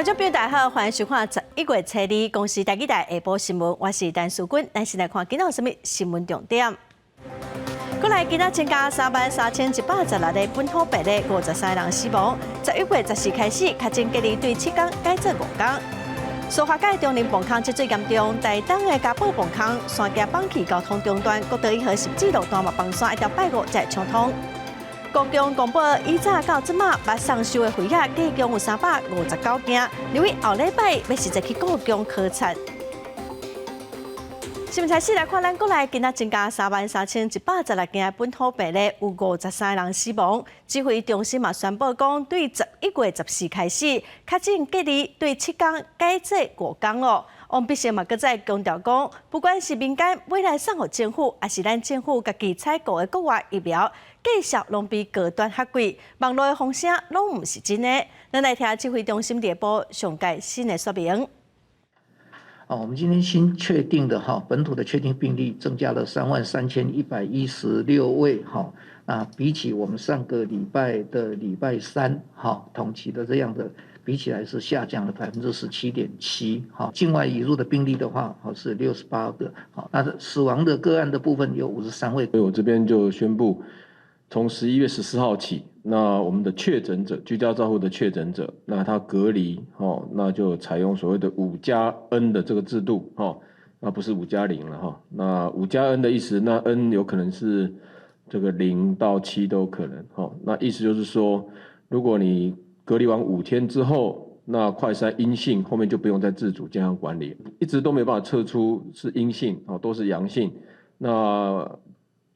众朋友大家好，欢迎收看11月初2公视台记台下晡新闻，我是陈淑君，咱先来看今仔有什么新闻重点。过来，今仔增加33116例本土病例，53人死亡。11月14开始，确诊隔离对7天改做5天。苏花界中林崩坑即最严重，台东的嘉宝崩坑，山脚放弃交通中断，国道1号17路段嘛崩山，一条拜五才畅通。高雄公布以早到即马，捌送修的飞客计共有359件，留意后礼拜要实际去高雄考察。新闻开始来看，咱国内今仔增加33116件本土病例，有53人死亡。指挥中心嘛宣布讲，对11月14开始，确诊隔离对7天改做5天咯。王必胜嘛搁再强调讲，不管是民间买来送互政府，还是咱政府家己采购的国外疫苗，计数拢比高端较贵，网络的风声拢毋是真的。咱来听指挥中心列部上届新的说明。我们今天新确定的本土的确定病例增加了33116位那比起我们上个礼拜的礼拜3统计的这样的比起来是下降了17.7%。境外引入的病例的话是68个。那死亡的个案的部分有53位。所以我这边就宣布，从11月14号起，那我们的确诊者，居家照护的确诊者，那他隔离那就采用所谓的5+N 的这个制度那不是5+0了那5+N 的意思，那 N 有可能是这个0到7都可能那意思就是说，如果你隔离完5天之后，那快筛阴性，后面就不用再自主健康管理，一直都没办法测出是阴性都是阳性，那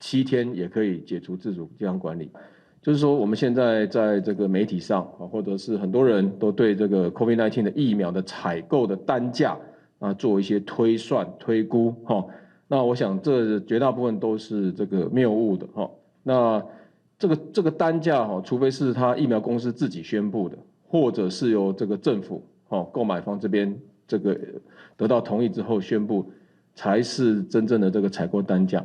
7天也可以解除自主健康管理。就是说，我们现在在这个媒体上或者是很多人都对这个 COVID-19 的疫苗的采购的单价做一些推算推估那我想这绝大部分都是这个谬误的那这个单价除非是他疫苗公司自己宣布的，或者是由这个政府购买方这边这个得到同意之后宣布，才是真正的这个采购单价。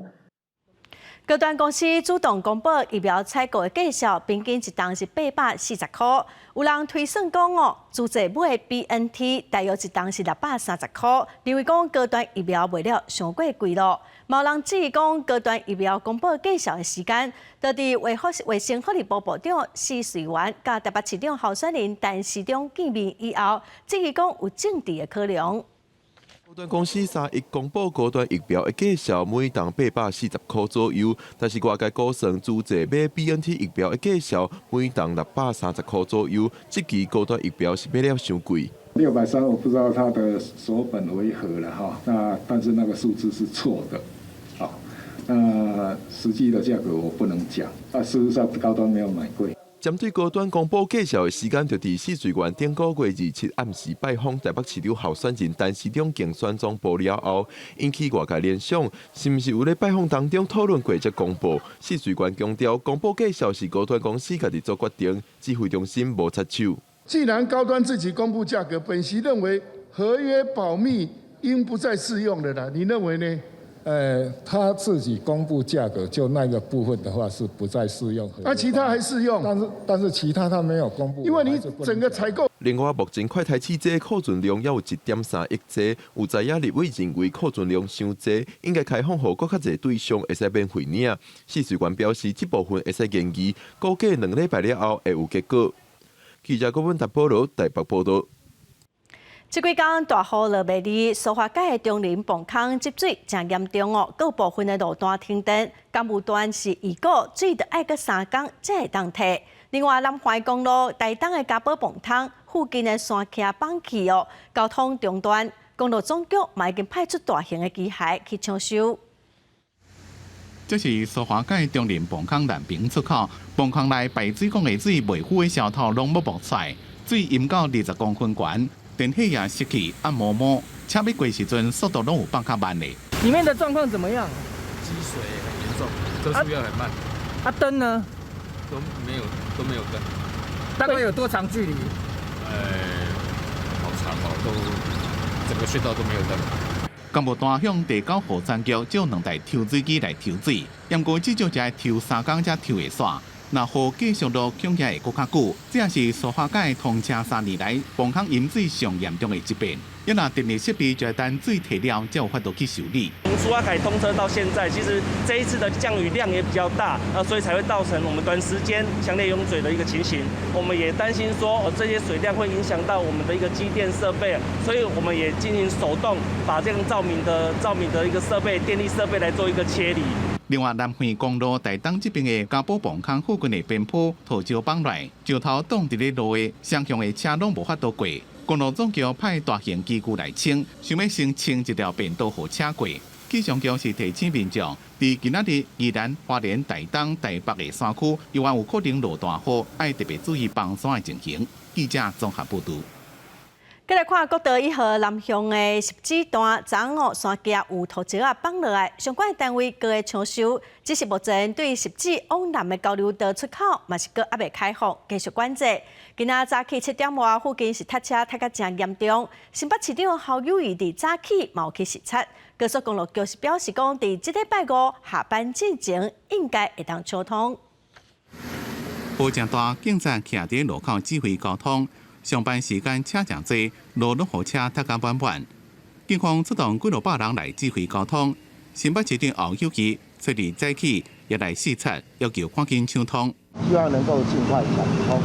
高端公司主动公布疫苗采购的计数，平均一档是840块。有人推算讲自济买 BNT 大约一档是630块，认为讲高端疫苗卖了上过贵咯。有人质疑讲高端疫苗公布计数的时间，到底卫生福利部部长施瑞元甲台北市长候选人陈时中见面以后，质疑讲有政治的考量。高端公司3日公布高端疫苗的计数，每档840块左右。但是外界估算，自济买 BNT 疫苗的计数，每档630块左右。这期高端疫苗是买了伤贵。630，我不知道它的所本为何了但是那个数字是错的。那实际的价格我不能讲。事实上高端没有买贵。针对高端公布计数的时间，就伫施瑞元顶个月27暗时拜访台北市长候选人陈时中竞选总部了后，引起外界联想，是毋是有咧拜访当中讨论过才公布？施瑞元强调，公布计数是高端公司家己做决定，指挥中心无插手。既然高端自己公布价格，本席认为合约保密应不再适用的啦，你认为呢？他自己公布价格，就那个部分的话是不再适用。其他还适用？但是其他他没有公布。因为你整个采购。另外，目前快台试剂库存量也有1.3亿剂，有知影立委认为库存量伤济，应该开放予更较侪对象会使免费领。施瑞元表示，这部分会使研究，估计2礼拜了后会有结果。记者郭文达报道，台北报道。这几天大雨落袂离，苏花界的中林崩坑积水真严重各部分的路段停电，干部段是预估水得爱个3天才会当退。另外，南怀公路台东的嘉宝崩坑附近的山堑放弃交通中断，公路总局嘛已经派出大型的机械去抢修。这是苏花界中林崩坑南平出口，崩坑内排水管的水未付的小头拢要爆出来，水淹到20公分悬。电梯也失去暗摸摸，车要过时阵速度拢有放较慢的。里面的状况怎么样？积水很严重，车速要很慢。灯呢？都没有灯。大概有多长距离？好长都整个隧道都没有灯。干部单向地沟河山局借2台抽水机来抽水，不过至少才抽3天才抽会煞。那雨继续落恐下会更较久，这也是苏花改通车3年来崩坑饮水上严重的疾病。因那电力设备就要等水退了，才有法度去修理。从苏花改通车到现在，其实这一次的降雨量也比较大，所以才会造成我们短时间强烈涌水的一个情形。我们也担心说，这些水量会影响到我们的一个机电设备，所以我们也进行手动把这样照明的一个设备、电力设备来做一个切离。另外，南回公路大东这边的嘉宝崩坑附近的边坡土石崩来，石头挡伫咧路的双向的车拢无法度过。公路总局派大型机具来清，想要先清一条便道互车过。气象局是提醒民众，伫今仔日宜兰、花莲、台东、台北的山区，有有可能落大雨，要特别注意崩山的情形。记者综合报道。再来看国道1号南向的10指段，昨午山架有土石放落来，相关单位各个抢修，只是目前对10指往南的交流道出口，嘛是阁还未开放，继续管制。今仔早起7点外，附近是塞车塞甲真严重。新北市长侯友宜伫早起嘛有去视察，高速公路局是表示讲，伫这礼拜5下班之前应该会当畅通。雨真大，警察徛伫路口指挥交通。上班时间车真多，路拢互车塞甲满满。警方出动几落百人来指挥交通。新北市长侯友宜虽然早起也来视察，要求赶紧抢通。希望能够尽快抢通。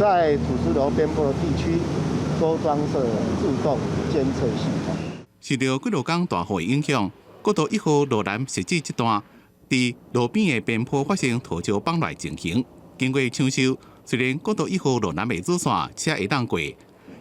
在土石流边坡的地区，都装设自动监测系统。受到几落天大雨影响，国道1号路南10指这段，伫路边的边坡发生土石崩落情形。经过抢修。虽然国道1号路南的主线车会当过，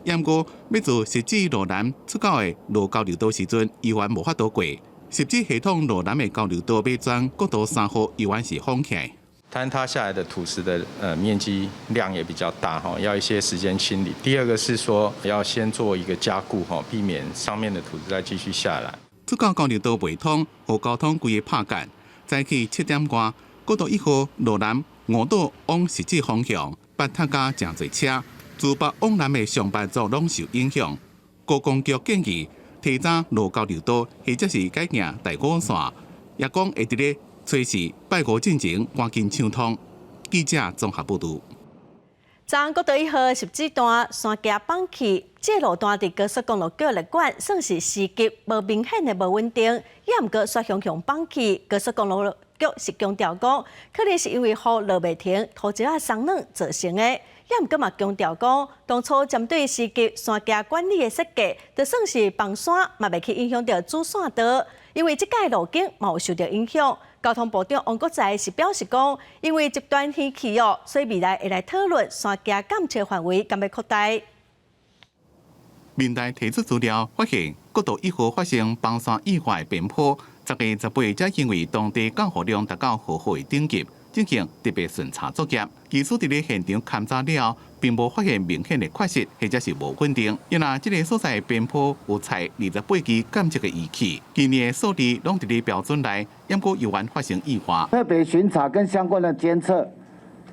不过要做10指路南出口的路交流道时阵，依然无法度过。10指系统路南的交流道要转国道3号，依然是封起来。坍塌下来的土石的面积量也比较大哈，要一些时间清理。第二个是说要先做一个加固哈，避免上面的土石再继续下来。出口交流道未通，和交通规个拍干。早起7点外，国道1号路南5道往10指方向，北塔加真侪车，自北往南的上班族拢受影响。高公局建议提早路交流道，或者是改行第5线，也讲会伫咧随时拜5进前赶紧抢通。记者综合报道。昨国道1号10指段山架放弃，这路段伫高速公路局来管，算是司机无明显的无稳定，也毋过煞向放弃。高速公路局是强调讲，可能是因为雨落未停，土石松软造成的。也毋过嘛强调讲，当初针对司机山架管理的设计，就算是放山，嘛袂去影响到主线道，因为即届路径嘛有受到影响。交通部长王国材是表示讲，因为极端天气所以未来会来讨论山架监测范围敢要扩大。民代提出资料，发现国道1号发生崩山意外的边坡，10月18日才因为当地降雨量达到合乎的顶级，进行特别巡查作业。技术伫咧现场勘查了，并无发现明显的缺失或者是无稳定。因为这个所在的边坡有采28支监测的仪器，今年的数字拢伫咧标准内，不过有缘发生意外。特别巡查跟相关的监测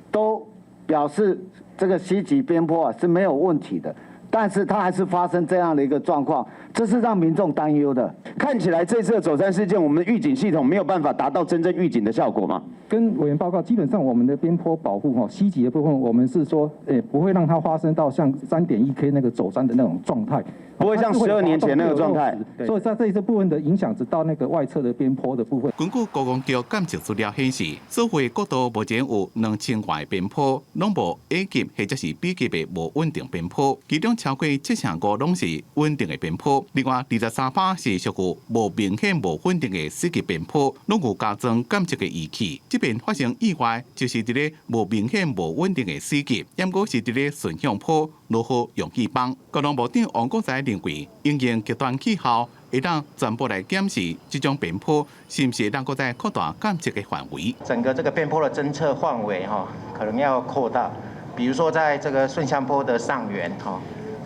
都表示这个西级边坡是没有问题的。但是它还是发生这样的一个状况，这是让民众担忧的。看起来这次的走山事件，我们的预警系统没有办法达到真正预警的效果吗？跟委员报告，基本上我们的边坡保护西级的部分，我们是说，不会让它发生到像3.1K 那个走山的那种状态，不会像12年前那个状态。所以在这一部分的影响，只到那个外侧的边坡的部分。根据高公局监测资料显示，所谓国道目前有2000外边坡，拢无 A 级或者是 B 级的无稳定边坡，其中超过75%拢是稳定的边坡，另外23%是属于无明显无稳定的4级边坡，拢有加装监测的仪器。这边发生意外，就是伫咧无明显无稳定的4级，也过是伫咧顺向坡落雨容易崩。交通部长王国材认为，因应极端气候，会当全部来检视这种边坡是不是能够在扩大监测的范围。整个这个边坡的侦测范围可能要扩大，比如说在这个顺向坡的上缘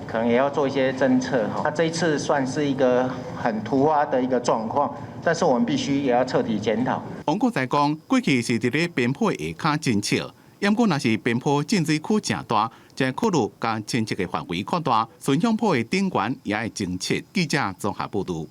可能也要做一些侦测那这一次算是一个很突发的一个状况，但是我们必须也要彻底检讨。王国材讲，过去是伫咧边坡下骹侦测，不过若是边坡浸水区正大，才考虑将侦测的范围扩大，顺向坡的顶悬也会侦测。记者综合报道。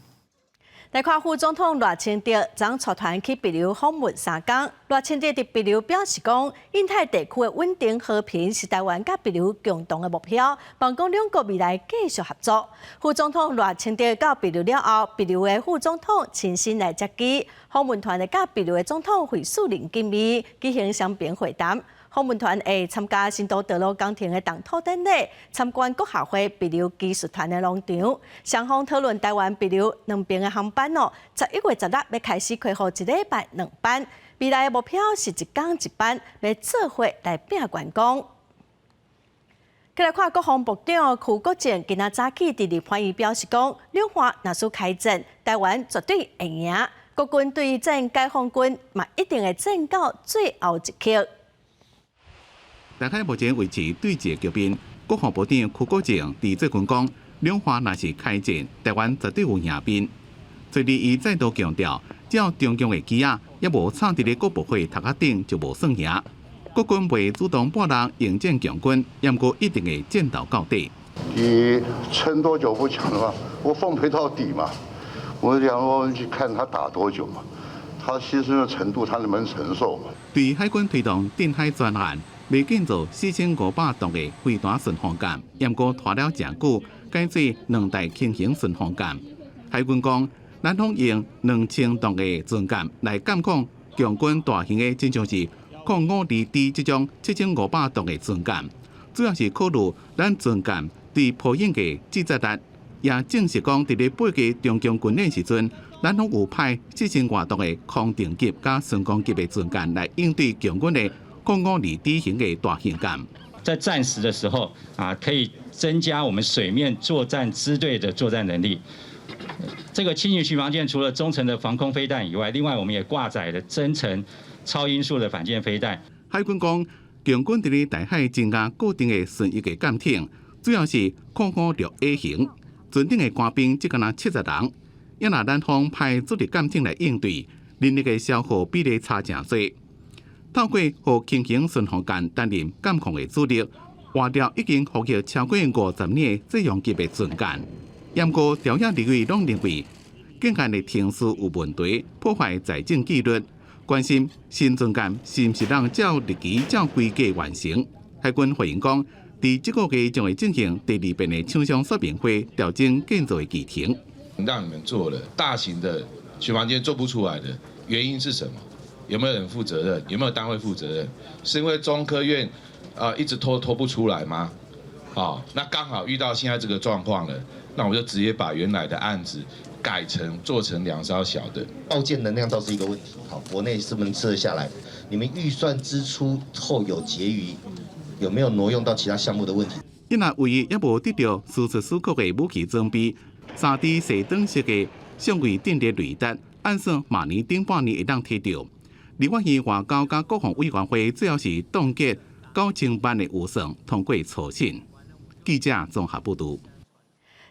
来看副总统赖清德将带团去帛琉访问3天。赖清德伫帛琉表示讲，印太地区的稳定和平是台湾甲帛琉共同的目标，望讲两国未来继续合作。副总统赖清德到帛琉了后，帛琉的副总统亲身来接机，访问团的甲帛琉的总统会树林见面，举行双边会谈。访问团会参加新都德鲁工程的动土典礼，参观国校会帛琉技术团的农场，双方讨论台湾帛琉两边的航班11月16要开始开放1礼拜2班，未来的目标是1天1班，要做伙来拼观光。再来看国防部长邱国正今仔早起伫立法院表示讲，两岸若是开战，台湾绝对会赢。国军对战解放军嘛一定会战到最后一刻。大概目前维持对峙局面，国防部长邱国正伫最近讲，两岸若是开战，台湾绝对有赢面。所以伊再度强调，只要中共的机啊，也无插伫咧国部会头壳顶，就无算赢。国军袂主动拨人迎战强军，也毋过一定会战斗到底。你撑多久不讲的话，我奉陪到底嘛。我想说去看他打多久嘛，他牺牲的程度，他能不能承受嘛？对海军推动定海专案。未建造4500吨的飞弹巡航舰，也过拖了真久，改做2台轻型巡航舰。海军讲，咱方用2000吨的军舰来监控强军大型的真像是空522这种7500吨的军舰，主要是考虑咱军舰对破影的制载力，也证实讲，伫咧8月中共军演时阵，咱方有派7000多吨的空定级加巡航级的军舰来应对强军的。空522型的大型舰，在战时的时候可以增加我们水面作战支队的作战能力。这个轻型巡防舰除了中程的防空飞弹以外，另外我们也挂载了增程超音速的反舰飞弹。海军讲，强军伫咧台海增加固定的巡弋的舰艇，主要是空556A 型，船顶的官兵只敢若70人，也拿咱方派主力舰艇来应对，人力的消耗比例差真多。透过和轻型巡航舰担任监控的主力，换掉已经服役超过50年的这样级的军舰。不过，调查单位拢认为，舰舰的停驶有问题，破坏财政纪律，关心新军舰是毋是让照日期、照规格完成。海军回应讲，伫这个月将会进行第2遍的厂商说明会，调整建造的期程。让你们做了大型的巡防舰做不出来的原因是什么？有没有人负责任？有没有单位负责任？是因为中科院一直拖不出来吗？那刚好遇到现在这个状况了，那我就直接把原来的案子做成2艘小的。造舰能量倒是一个问题，国内是不是能吃得下来？你们预算支出后有结余，有没有挪用到其他项目的问题？因为唯一也无得到苏斯苏克的武器装备，3支射灯式的相位阵列雷达，按算明年顶半年会当摕到。立法院外交甲国防委员会最后是冻结9000万的预算通过初审。记者综合报道。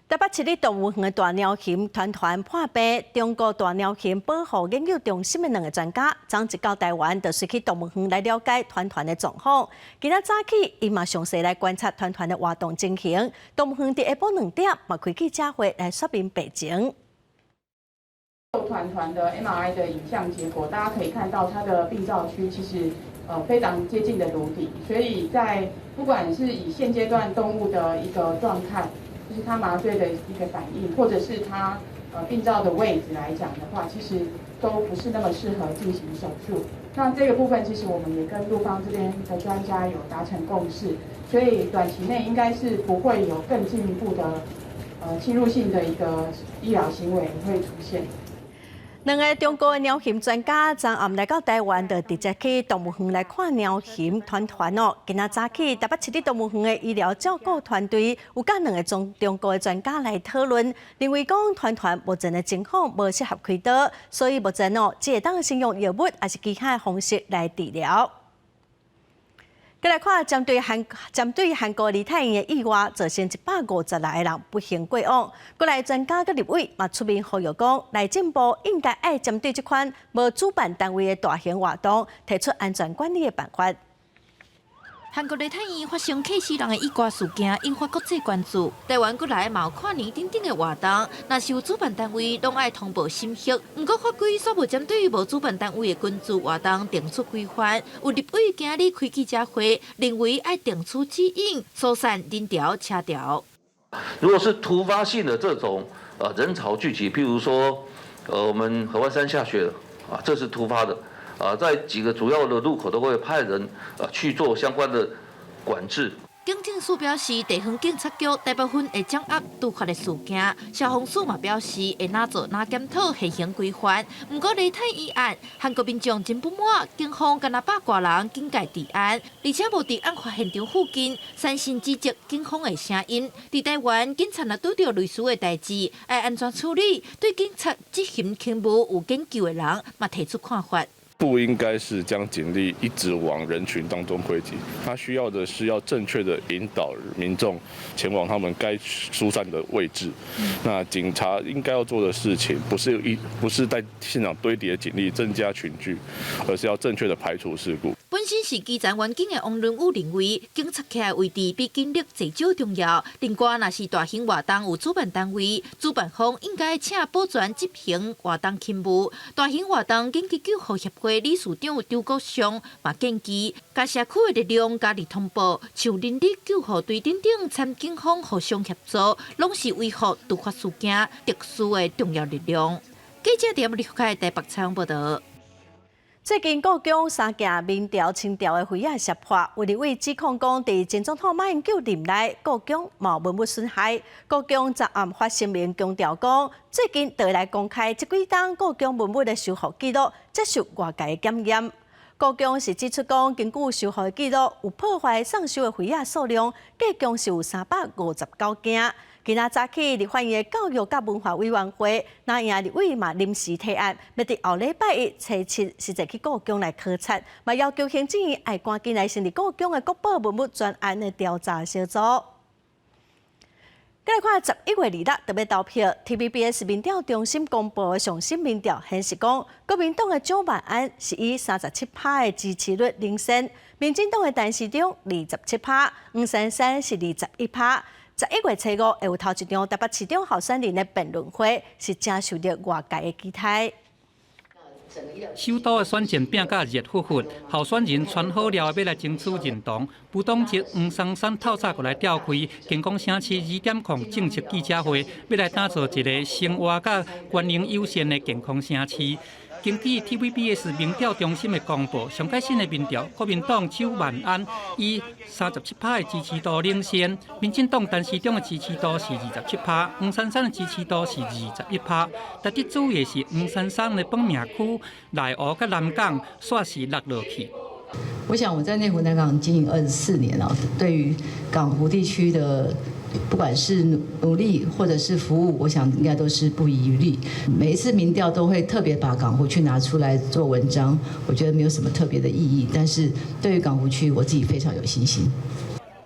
台北市立动物园的大鸟熊团破病，中国大鸟熊保护研究中心的2个专家，昨一到台湾，就随去动物园来了解团的状况。今仔早起，伊嘛详细来观察团的活动情形。动物园伫下晡2点嘛开记者会来说明病情。团的 MRI 的影像结果，大家可以看到它的病灶区其实非常接近的颅底，所以在不管是以现阶段动物的一个状态，就是它麻醉的一个反应，或者是它病灶的位置来讲的话，其实都不是那么适合进行手术。那这个部分其实我们也跟陆方这边的专家有达成共识，所以短期内应该是不会有更进一步的侵入性的一个医疗行为会出现。2个中国的鸟禽专家昨暗来到台湾，就直接去动物园来看鸟禽团哦。今仔早起，台北市立动物园的医疗照顾团队有甲2个中国的专家来讨论，认为讲团目前的情况无适合开刀，所以目前只会当使用药物还是其他的方式来治疗。再来看，针对韩国梨泰院的意外，造成150来个人不幸过往。国内专家佮立委嘛出面呼吁讲，内政部应该爱针对这款无主办单位的大型活动，提出安全管理的办法。韩国梨泰院发生客死人的意外事件，引发国际关注。台湾过来嘛有跨年等等的活动，若是有主办单位，拢爱通报信息。不过法规却无针对无主办单位的群聚活动定出规范。有立委今日开记者会，认为爱定出指引，疏散人潮车潮。如果是突发性的这种人潮聚集，譬如说我们合欢山下雪了啊，这是突发的。在几个主要的路口都会派人去做相关的管制。警政署表示，地方警察局大部分会掌握突发的事件，消防署嘛表示会哪做哪检讨现行规范。不过梨泰院案，韩国民众真不满，警方干那百多人警戒治安，而且无伫案发现场附近，三心指责警方的声音。伫台湾，警察若拄到类似的代志，爱安怎处理？对警察执行勤务有研究的人，嘛提出看法。不应该是将警力一直往人群当中汇集，他需要的是要正确的引导民众前往他们该疏散的位置。那警察应该要做的事情，不是在现场堆叠警力增加群聚，而是要正确的排除事故。本身是基层员警的王润武认为，警察徛的位置比警力济少重要。另外，若是大型活动有主办单位，主办方应该请保全执行活动勤务。大型活动紧急救护协会理事长周国祥嘛建议，甲社区的力量加力通报，像人力救护队等等，参警方互相协助，拢是维护突发事件特殊的重要力量。记者伫李福凯台北采访报道。最近国中三件民调清调的会议涉破，有立委指控讲，伫前总统马英九任内，国中冇文物损害。国中昨暗发声明强调讲，最近会来公开这几档国中文物的修复记录，接受外界的检验。国中是指出讲，根据修复的记录，有破坏丧收的会议数量，计共是有359件。今仔早起，立法院的教育甲文化委员会，那赢立委嘛临时提案，要伫后礼拜一初7实际去故宫来考察，嘛要求行政院爱赶紧来成立故宫的国宝文物专案的调查小组。再来看11月2日特别投票 ，TVBS 民调中心公布的上新民调显示讲，国民党的蒋万安是以37%的支持率领先，民进党的陈时中27%，黄珊珊是21%。11月7日会有头一场台北市长候选人的辩论会，是正受到外界的期待。首都的选战变甲热乎乎，候选人传好了要来争取认同。不当值黄珊珊透早过来召开健康城市2点控政策记者会，要来打造一个生活甲官能友善的健康城市。根据 TVBS 民调中心的公布，上届新的民调，国民党蒋万安以37%的支持度领先，民进党陈时中的支持度是27%，黄珊珊的支持度是21%。特别注意的是，黄珊珊的本命区内湖甲南港煞是落落去。我想我在内湖南港经营24年了，对于港湖地区的不管是努力或者是服务，我想应该都是不遗余力。每一次民调都会特别把港湖区拿出来做文章，我觉得没有什么特别的意义。但是对于港湖区，我自己非常有信心。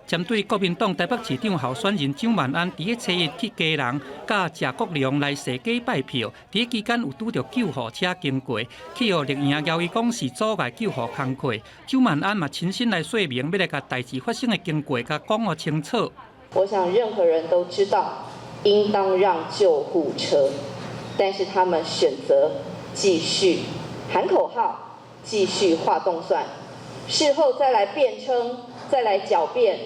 针对国民党台北市长候选人蒋万安，伫咧初一去基隆甲谢国良来设计拜票，伫期间有拄到救护车经过，去互绿营谣伊讲是阻碍救护工作。蒋万安嘛亲身来说明，要来甲代志发生的经过，甲讲个清楚。我想任何人都知道，应当让救护车，但是他们选择继续喊口号，继续画动算，事后再来辩称，再来狡辩。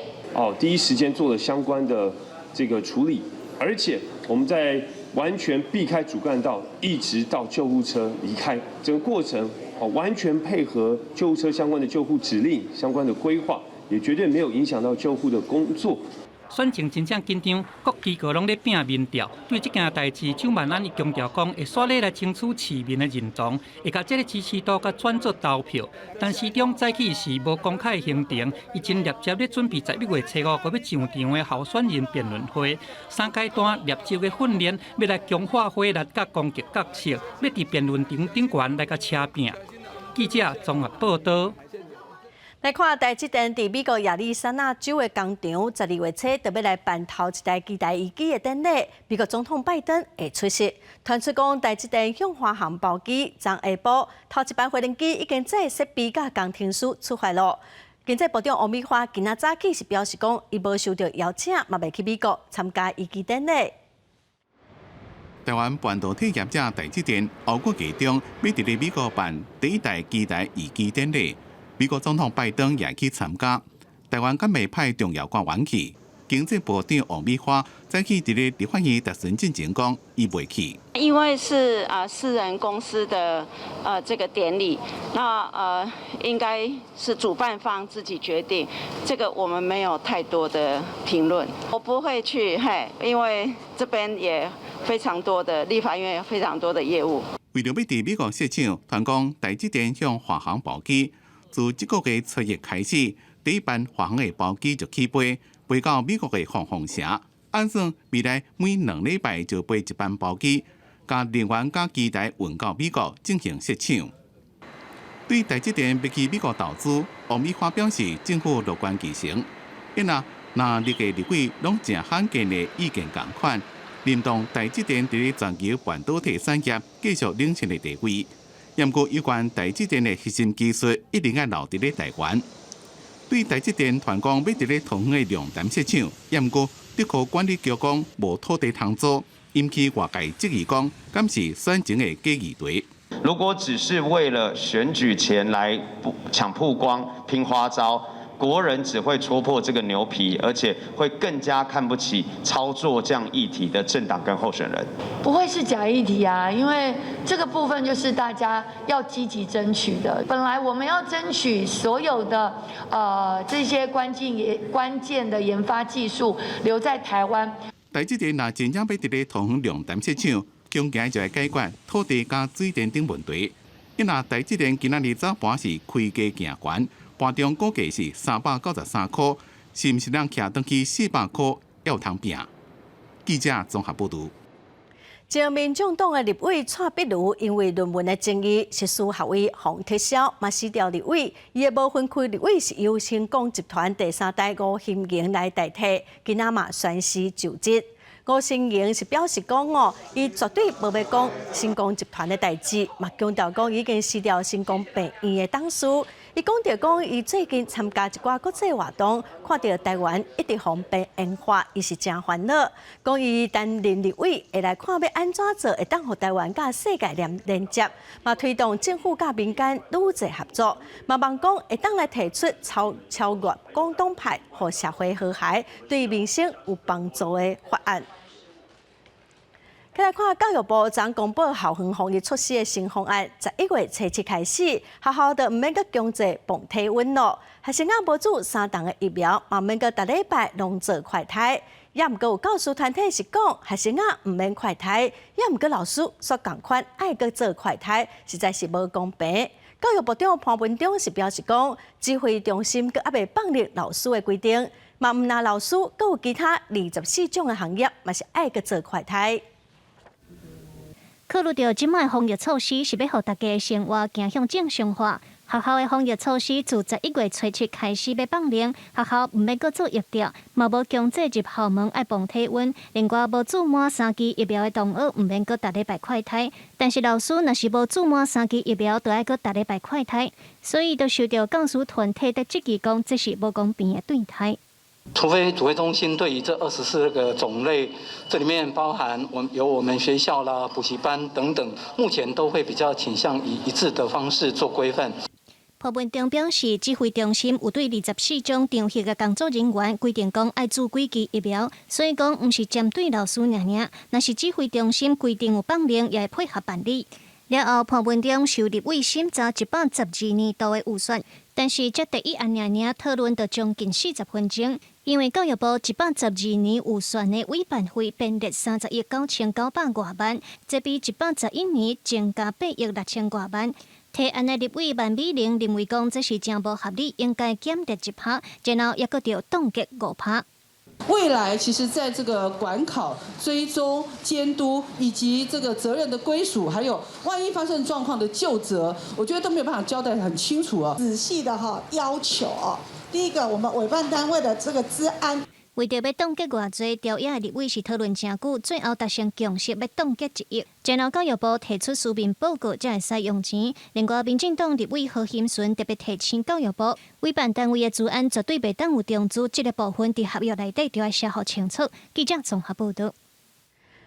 第一时间做了相关的这个处理，而且我们在完全避开主干道，一直到救护车离开整个过程，完全配合救护车相关的救护指令、相关的规划，也绝对没有影响到救护的工作。选情真正紧张，各机构拢咧拼民调。对这件代志，蒋万安强调讲，会刷力来争取市民的认同，会把这个支持度甲转做投票。但市长早起是无公开行程，伊真立接咧准备11月7日要上场的候选人辩论会。3阶段立即的训练，要来强化火力甲攻击角色，要伫辩论场顶悬来甲车拼。记者综合报道。来看台积电伫美国亚利桑那州的工厂，12月7特别来办头一台期待移机的典礼，美国总统拜登会出席。传出讲台积电向华航包机，昨下晡头一班飞行机已经载设备甲工程师出发了。经济部长王美花今仔早起是表示讲，伊无收到邀请，嘛未去美国参加移机典礼。台湾半导体业者台积电后个月中要伫咧美国办第一代基台移机典礼，美国总统拜登也去参加。台湾敢未派重要官员去？经济部长王美花早起伫咧立法院答询进前讲，伊袂去。因为是私人公司的这个典礼，那应该是主办方自己决定，这个我们没有太多的评论。我不会去，因为这边也非常多的立法院有非常多的业务。为了要伫美国设厂，传讲台积电向华航包机，自这个月7月开始，第一班华航的包机就起飞，飞到美国的凤凰城。按算未来每2礼拜就飞一班包机，将人员甲机台运到美国进行设厂。对台积电要去美国投资，王美花表示政府乐观其成，因若历届立委拢正罕见的意见同款，认同台积电伫咧全球半导体产业继续领先的地位。不过有关台积电的核心技术一定要留伫咧台湾。对台积电传讲要伫咧桃园的龙潭设厂，不过德国管理局讲无土地通租，引起外界质疑讲，敢是选情的假议题。如果只是为了选举前来抢曝光、拼花招，国人只会戳破这个牛皮，而且会更加看不起操作这样议题的政党跟候选人。不会是假议题啊，因为这个部分就是大家要积极争取的。本来我们要争取所有的这些关键的研发技术留在台湾。台积电若真正要伫咧桃园龙潭设厂，将来就会解决土地加水电等问题。因若台积电今仔日早盘是开价行悬。盘中估计是393块，是毋是咱徛登去400块要通拼？记者综合报道。前民众党的立委蔡壁如因为论文的争议，失诉学位防撤销，嘛撕掉立委。伊的部分区立委是由新光集团第3代吴欣盈来代替，今仔嘛宣誓就职。吴欣盈是表示讲伊绝对无要讲新光集团的代志，嘛强调讲已经撕掉新光病院的董事。伊讲到讲，伊最近参加一寡国际活动，看到台湾一直防病演化，伊是真烦恼。讲伊担任立委，会来看要安怎做，会当互台湾甲世界连接，嘛推动政府甲民间愈侪合作，嘛望讲会当来提出超越广东派和社会和谐，对民生有帮助的法案。再来看教育部昨公布校园防疫措施的新方案，11月初7开始，学校就唔免阁强制泵体温咯。学生啊无注3档的疫苗，嘛唔免阁逐礼拜拢做快筛。也唔过有教师团体是讲，学生啊唔免快筛，也唔过老师说共款爱阁做快筛，实在是无公平。教育部长潘文忠是表示讲，指挥中心阁还未放入老师的规定，嘛唔拿老师，阁有其他24种的行业，嘛是爱阁做快筛。考虑到即摆防疫措施是要让大家的生活走向正常化，学校的防疫措施自11月初7开始要放零，学校唔要阁做疫调，嘛无强制入校门爱泵体温，另外无注满3剂疫苗的同学唔免阁逐礼拜快筛，但是老师若是无注满3剂疫苗，就要阁逐礼拜快筛，所以就受到教师团体的质疑讲，这是无公平的对待。除非指挥中心对于这24个种类，这里面包含有我们学校啦、补习班等等，目前都会比较倾向以一致的方式做规范。潘文忠表示，指挥中心有对24种场合的工作人员规定讲爱注几剂疫苗，所以讲唔是针对老师尔，若是指挥中心规定有放零，也会配合办理。了后，潘文忠受立委审查112年度的预算，但是这第一案讨论到将近40分钟。因为教育部112年预算的委办费编列30亿9900多万，这比111年增加8亿6000多万。提案的立委万美玲认为讲这是真无合理，应该减跌1%，然后也阁要冻结5%。未来其实在这个管考、追踪、监督以及这个责任的归属，还有万一发生状况的究责，我觉得都没有办法交代得很清楚啊。仔细的要求第一个，我们委办单位的这个资安。为着要冻结偌济，朝野立委是讨论真久，最后达成共识要冻结1亿。前后教育部提出书面报告，才会使用钱。另外，民进党立委何欣顺特别提醒教育部，委办单位的资案绝对袂当有中资，这个部分伫合约内底就要写好清楚。记者综合报道。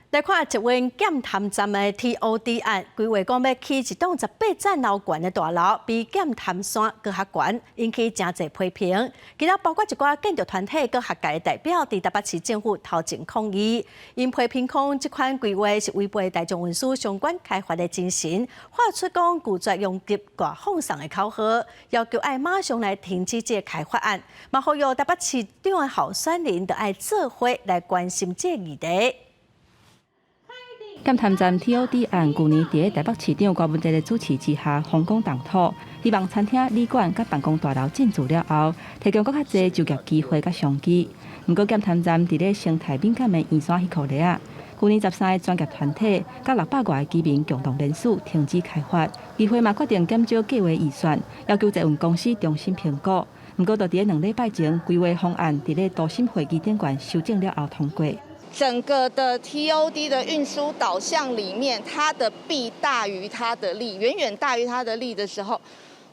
来看一位检潭站的 TOD 案，规划讲要起一栋18层楼高的大楼，比检潭山阁较悬，引起真侪批评。其他包括一寡建筑团体、阁学界的代表，伫台北市政府头前抗议，因批评讲这款规划是违背大众运输相关开发的精神，画出讲拒绝用极大放送的口号，要求爱马上来停止这开发案，嘛呼吁台北市长的候选人就爱做伙来关心这议题。检潭站 TOD 案，去年伫台北市长郭文哲的主持之下，风光动土，希望餐厅、旅馆、甲办公大楼进驻了后，提供更较侪就业机会甲商机。不过，检潭站伫咧生态敏感的圆山迄块地啊，去年13个专业团体甲600外个居民共同联署停止开发，议会嘛决定减少计划预算，要求财运公司重新评估。不过，就伫2礼拜前，规划方案伫咧都心会议展馆修正了后通过。整个的 TOD 的运输导向里面，它的弊大于它的利，远远大于它的利的时候，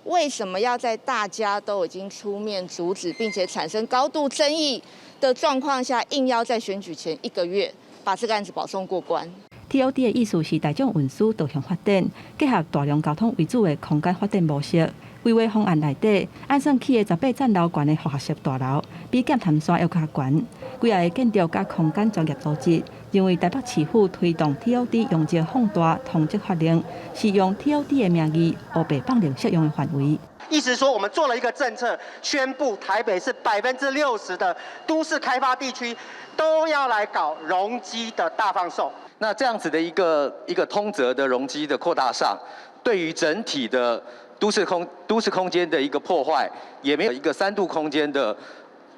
为什么要在大家都已经出面阻止，并且产生高度争议的状况下，硬要在选举前1个月把这个案子保送过关？TOD 的意思是大众运输导向发展，结合大量交通为主的空间发展模式。规划方案内底，按算起的18层楼高的复合式大楼，比检潭山要较悬。几个建筑甲空间专业组织认为，台北市府推动 TOD 用这放大通缉法令，是用 TOD 的名义乌白放任适用的范围。意思说，我们做了一个政策，宣布台北市60%的都市开发地区都要来搞容积的大放送。那这样子的一个通则的容积的扩大上，对于整体的都市空间的一个破坏，也没有一个3度空间的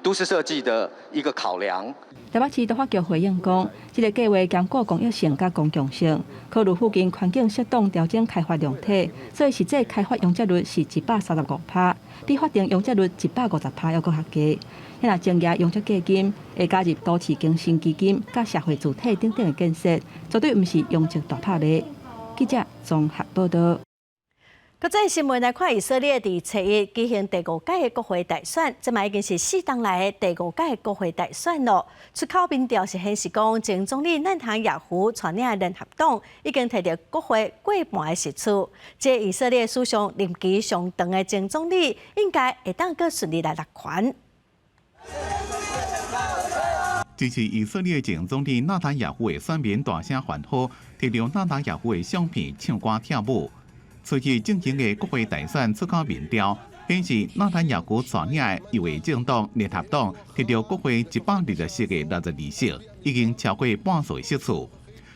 都市设计的一个考量。台北市都发局回应讲，这个计划兼顾公益性甲公共性，考虑附近环境适当调整开发量体，所以实际开发容积率是135%，比法定容积率150%要搁较低。迄若增加容积基金，会加入都市更新基金、甲社会主体等等的建设，绝对毋是容积大拍咧。记者综合报道。国际新闻来看，以色列伫初一举行第5届的国会大选，这嘛已经是4党来的第5届国会大选咯。出口民调是显示讲，前总理纳坦雅胡带领的联合党已经摕到国会过半的席次。这以色列史上任期上长的前总理，应该会当个顺利来落权。支持以色列前总理纳坦雅胡的选民大声欢呼，摕到纳坦雅胡的相片唱歌跳舞。初期进行的国会大选出口民调显示，纳坦雅胡带领的右翼政党联合党摕到国会120席的62席，已经超过半数席次。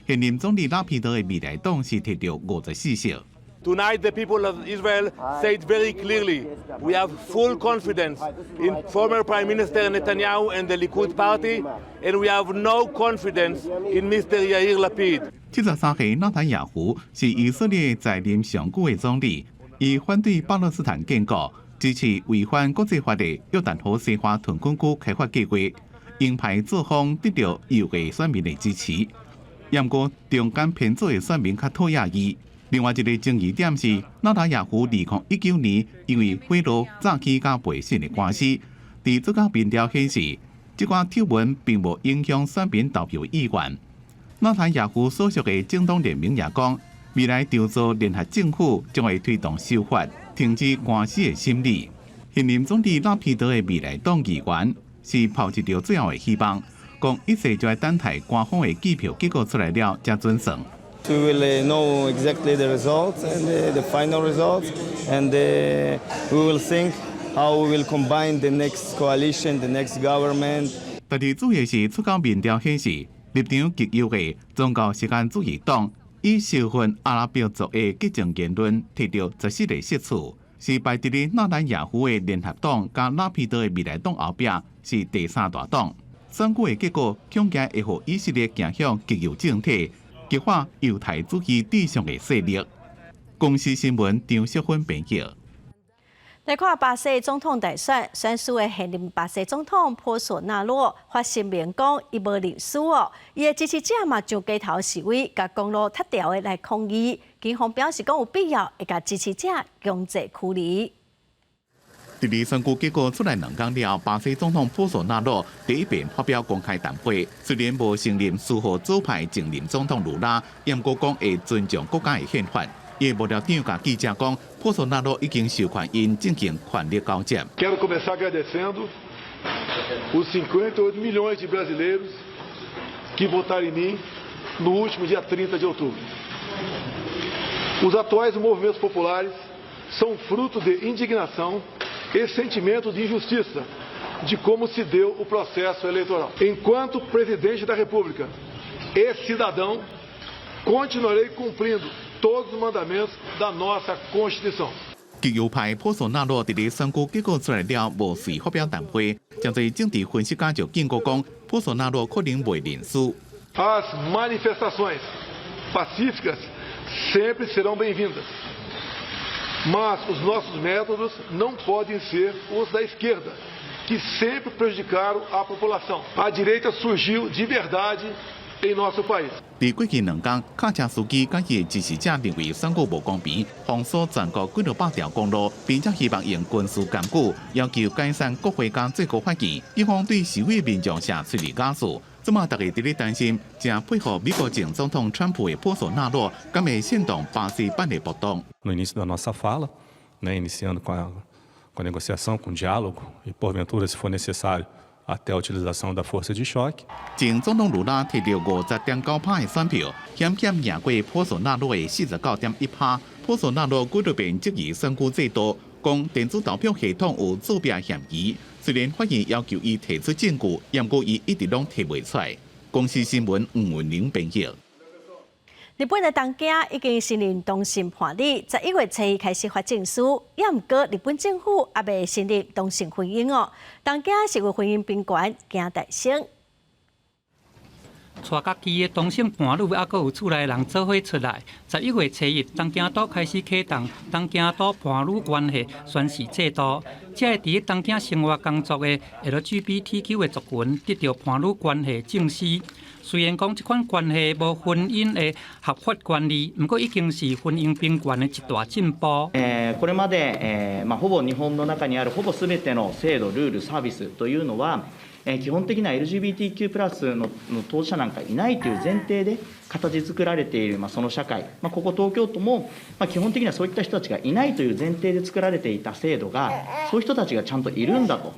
现任总理拉皮德的未来党是摕到54席。Tonight, the people of Israel say it very clearly. We have full confidence in former Prime Minister Netanyahu and the Likud party, and we have no confidence in Mr. Yair Lapid. 73岁纳坦雅胡是以色列在任上久的总理，伊反对巴勒斯坦建国，支持违反国际法的约旦河西岸屯垦区开发计划，鹰派作风得到右翼选民的支持。不过，中间偏左的选民较讨厌伊。另外一个争议点是，纳坦雅胡2019年因为贿赂诈欺甲背信的官司，伫最高民调显示，这款丑闻并无影响选民投票意愿。纳坦雅胡所属的政党联盟也讲，未来筹组联合政府将会推动修法，停止官司的审理。现任总理拉皮德的未来党议员是抱持着最后的希望，讲一切就要等待官方的计票结果出来了才准算。We will know exactly the results and the final results, and we will think how we will combine the next coalition, the next government. 但是主要是出口民调显示，立场极右的宗教实验主义党以受训阿拉伯族的激进言论摕到14个席次，是排伫咧纳坦雅胡的联合党加拉皮德的未来党后壁，是第3大党。选举的结果恐惊会互以色列走向极右政体。激化犹太主义地上的势力。公司新闻张淑芬编辑。来看巴西总统大选，选输的现任巴西总统波索纳罗发声明讲，伊无认输哦，伊的支持者嘛上街头示威，甲公路拆掉的来抗议。警方表示讲有必要会甲支持者强制驱离。第二选举结果出来2天了，巴西总统波索纳罗第一遍发表公开谈话，虽然无承认苏荷左派前任总统卢拉，也过讲会尊重国家的宪法。伊幕僚长甲记者讲，波索纳罗已经授权因进行权力交接。Quero começar agradecendo os 58 milhões de brasileiros que votaram em mim no último dia 30 de outubro. Os atuais movimentos populares são fruto de indignação e sentimento de injustiça de como se deu o processo eleitoral. Enquanto presidente da República e cidadão, continuarei cumprindo todos os mandamentos da nossa Constituição. 极右派波索纳罗第二选举结果出来了，无遂发表谈话，真侪政治分析家就警告讲，波索纳罗可能袂认输。As manifestações pacíficas sempre serão bem-vindas, mas os nossos métodos não podem ser os da esquerda, que sempre prejudicaram a população. A direita surgiu de verdade em nosso país. 伫过去2天，卡车司机甲伊的支持者认为选举无公平，封锁全国几多百条公路，并且希望用军事监管，要求改善国会间最高法院。警方对示威民众下催泪假释。即马大家伫咧担心，正配合美国前总统川普的波索纳罗，敢会煽动巴西版的暴动。No início da nossa fala, iniciando com a negociação, com o diálogo e porventura, se for necessário, até a utilização da força de choque. 前总统卢拉摕到50.9%的选票，险险赢过波索纳罗的49.1%。波索纳罗几多遍质疑选举制度，讲电子投票系统有作弊嫌疑。虽然法院要求伊提出证据，不过伊一直拢提袂出来。公司新闻黄文玲编译。日本的东京已经承认东信判例，11月7日开始发证书，也毋过日本政府也未承认同性婚姻哦。东京社会婚姻宾馆惊大声。带家己的同性伴侣，还佫有厝内人做伙出来。11月7日，东京都开始启动东京都伴侣关系宣誓制度，这个伫咧东京生活工作的 LGBTQ 的族群得到伴侣关系正式。虽然讲这款关系无婚姻的合法权利，不过已经是婚姻宾馆的一大進步。これまで、ほぼ日本の中にあるほぼ全ての制度、ルール、サービスというのは、基本的な LGBTQ+ の当事者なんかいないという前提で形作られている、その社会、ここ東京都も、基本的にはそういった人たちがいないという前提で作られていた制度が、そういう人たちがちゃんといるんだと。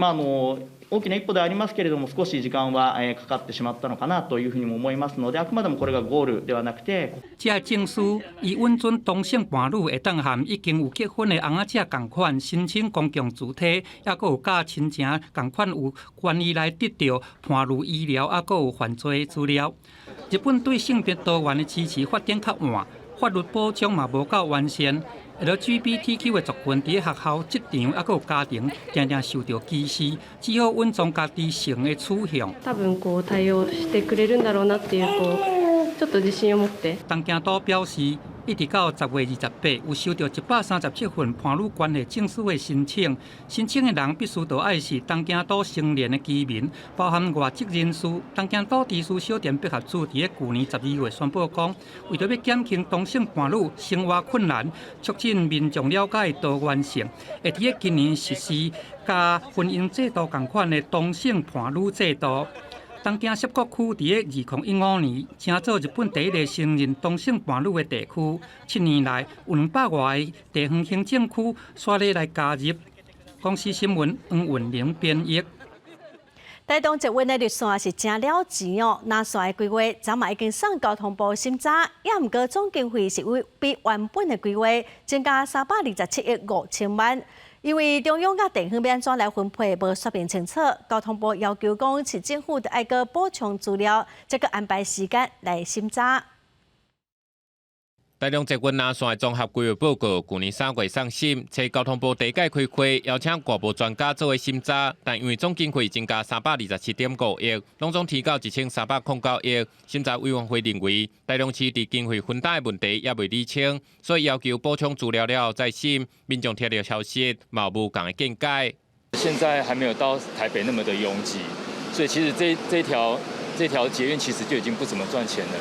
大きな一歩でありますけれども、少し時間はかかってしまったのかなというふうにも思いますので、あくまでもこれがゴールではなくて。这证书以允准同性伴侣会当含已经有结婚的翁仔姐同款申请公共主体，也佫有甲亲情同款有权利来得到伴侣医疗，也佫有犯罪资料。日本对性别多元的支持发展较晚，法律保障嘛无够完善。LGBTQ 的族群伫学校、职場，還有家庭，常常受到歧視，只好穩重家己性的取向。多分対応してくれるんだろうなっていうちょっと自信を持って。東京都表示，一直到10月28，有收到137份伴侶關係證書的申請。申請的人必須要是東京都成年的居民，包含外籍人士。東京都地區小店百合處伫去年12月宣布講，為咗要減輕同性伴侶生活困難，促進民眾了解多元性，會伫今年實施甲婚姻制度同款的同性伴侶制度。東京澀谷區伫2015年成做日本第一個承認同性伴侶的地區，7年來有200外個地方行政區刷咧來加入。公司新聞黃文玲編譯。台東捷運的綠線是真了錢哦，那線的規劃早嘛已經送交通部審查，也毋過總經費是比原本的規劃增加327億5千萬。因為中央甲地方要安怎來分配，無說明清楚，交通部要求講，市政府要個補充資料，再個安排時間來審查。台中捷运南线的综合规划报告，去年3月上审，且交通部第一届开会，邀请外部专家作为审查，但因为总经费增加327.5亿，拢总提到1309亿。审查委员会认为，台中市伫经费分担的问题也未理清，所以要求补充资料了再审。民众听到消息，冇无共的见解。现在还没有到台北那么的拥挤，所以其实这条捷运其实就已经不怎么赚钱了。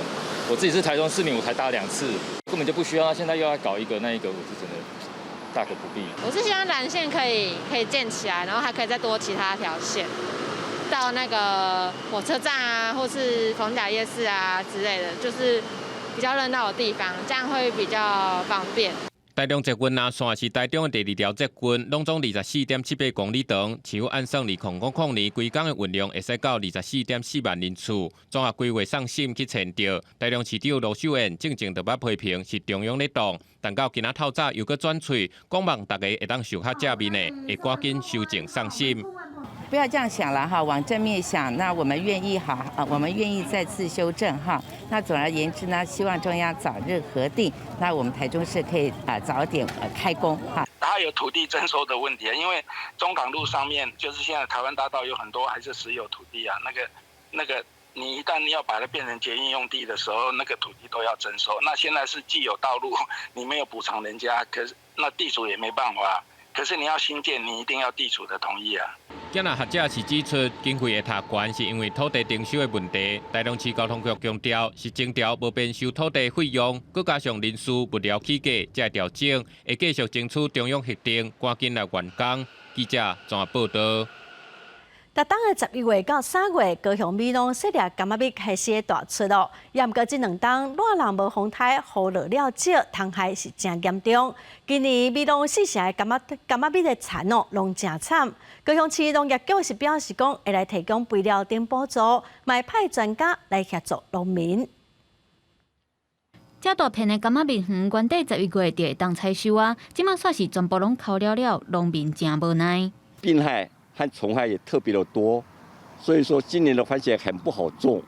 我自己是台中市民，我才搭2次，根本就不需要。现在又要搞一个那一个，我是真的大可不必。我是希望蓝线可以建起来，然后还可以再多其他条线，到那个火车站啊，或是逢甲夜市啊之类的，就是比较热闹的地方，这样会比较方便。台中捷运南线是台中的第2条捷运，拢总24.78公里长，市府按算2000年规工的运量会使到24.4万人次。综合规划上审去查到，台中市长罗秀燕正就捌批评是中央咧动，但到今仔透早又搁转喙，讲望大家会当受较正面的，会赶紧修正上审。不要这样想了哈，往正面想。那我们愿意我们愿意再次修正哈。那总而言之呢，希望中央早日核定，那我们台中市可以早点开工哈。它有土地征收的问题，因为中港路上面就是现在台湾大道有很多还是私有土地啊，那个你一旦要把它变成捷运用地的时候，那个土地都要征收。那现在是既有道路，你没有补偿人家，可是那地主也没办法。可是你要新建，你一定要地主的同意啊。今仔学者是指出，经费会太悬，是因为土地征收的问题。台中市交通局强调，是征调无变收土地费用，佮加上人事物料起价再调整，会继续争取中央核定，赶紧来完工。记者综合报道。逐当的11月到3月，高雄美浓雪粒柑仔蜜开始大出咯。也毋过这2冬热浪无风台，雨落了少，虫害是真严重。今年美浓4城的柑仔蜜的产拢真惨。高雄市农业局是表示讲，会来提供肥料等补助，卖派专家来协助农民。这大片的柑仔蜜园，原底11月就会当采收啊，即马算是全部拢扣了，农民真无奈。病害和虫害也特别的多，所以说今年的番茄很不好种，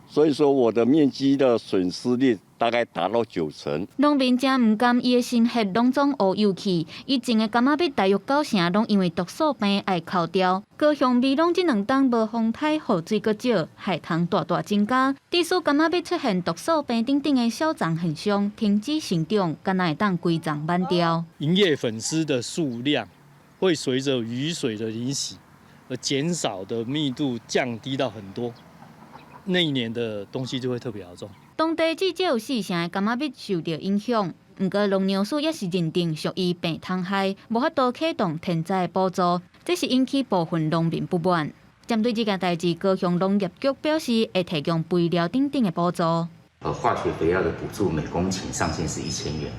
所以说我的面积的损失率大概达到90%。农民真唔甘伊的心血拢总乌油去，以前的柑仔蜜大约9成拢因为毒素病爱扣掉。高雄美浓这2冬无风台，雨水搁少，害虫大大增加。致使柑仔蜜出现毒素病等等的小长现象，停止生长，敢若会当规丛挽掉。营业粉丝的数量会随着雨水的淋洗而减少的密度降低到很多，那一年的东西就会特别好种。当地至少有4成的柑仔蜜受到影响，不过农粮署也是认定属于病虫害，无法度启动天灾补助，这是引起部分农民不满。针对这件代志，高雄农业局表示会提供肥料等等的补助。化学肥料的补助每公顷上限是1000元。